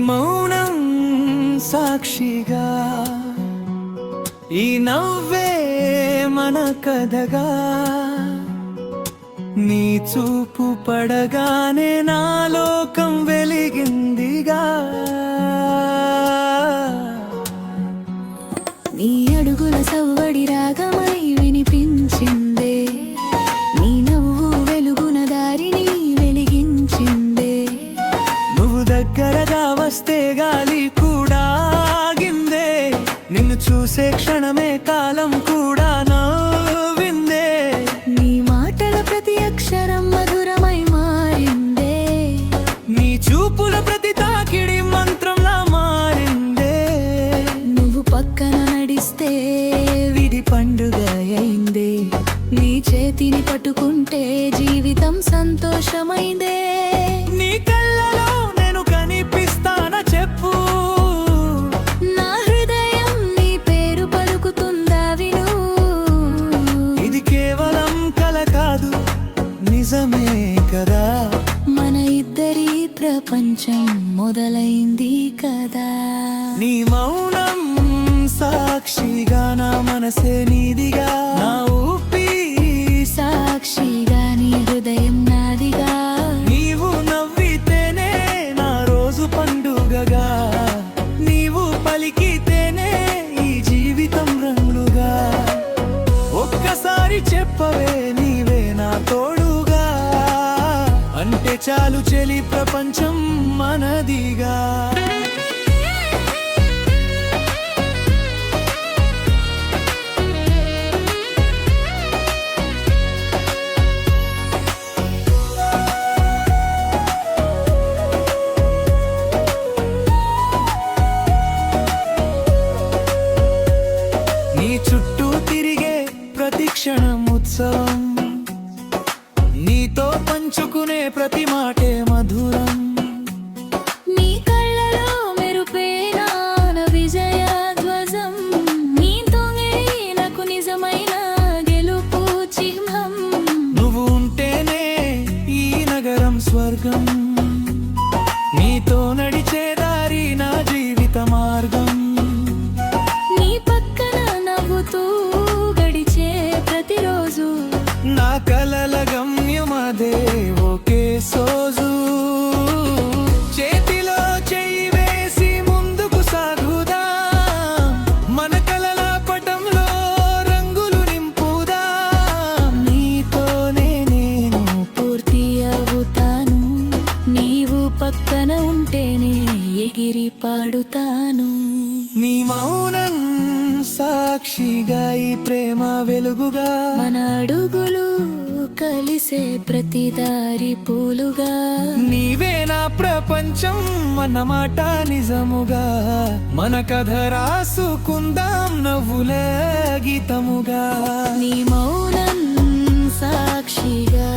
మౌనం సాక్షిగా ఈ నవ్వే మన కథగా నీ చూపు పడగానే నా లోకం వెలిగిందిగా నీ అడుగుల సవ్వడి రాగమై వినిపించిందే నీ నవ్వు వెలుగున దారిని వెలిగించిందే నువ్వు దగ్గరగా వస్తే గాలి కూడా ఆగిందే నిన్ను చూసే క్షణమే కాలం కూడా నవ్విందే నీ మాటల ప్రతి అక్షరం మధురమై మారిందే నీ చూపుల ప్రతి తాకిడి మంత్రంలా మారిందే నువ్వు పక్కన నడిస్తే విధి పండుగ అయిందే నీ చేతిని పట్టుకుంటే జీవితం సంతోషమైందే నీ కళ్ళలో నేను కనిపిస్తానా చెప్పు నా హృదయం నీ పేరు పలుకుతుందా విను ఇది కేవలం కల కాదు నిజమే కదా మన ఇద్దరి ప్రపంచం మొదలైంది కదా నీ మౌనం సాక్షిగా నా మనసే నీదిగా నా ఊపిరి సాక్షిగా నీ హృదయం నాదిగా నీవు నవ్వితేనే నా రోజు పండుగగా నీవు పలికితేనే ఈ జీవితం రంగులుగా ఒక్కసారి చెప్పవే నీవే నా తోడుగా అంటే చాలు చెలి ప్రపంచం మనదిగా నీ చుట్టూ తిరిగే ప్రతి క్షణం ఉత్సవం నీతో పంచుకునే ప్రతి మాటే మధురం నీ కళ్ళలో మెరుపేన విజయ ధ్వజం నీతోనే నాకు నిజమైన గెలుపు చిహ్నం నువ్వు ఉంటేనే ఈ నగరం స్వర్గం నీతో నడిచే దారి నా జీవిత మార్గం నీ పక్కన నవ్వుతూ గడిచే ప్రతిరోజు నా కలల గమ్యమదే ఒకే సోజు చేతిలో చెయ్యి వేసి ముందుకు సాగుదా మన కలల పటంలో రంగులు నింపుదా నీతోనే నేను పూర్తి అవుతాను నీవు పక్కన ఉంటేనే ఎగిరి పాడుతాను నీ మౌనం సాక్షిగా ఈ ప్రేమ వెలుగుగా మన అడుగులు కలిసే ప్రతి దారి పూలుగా నీవే నా ప్రపంచం అన్నమాట నిజముగా మన కథ రాసుకుందాం నవ్వుల గీతముగా నీ మౌనం సాక్షిగా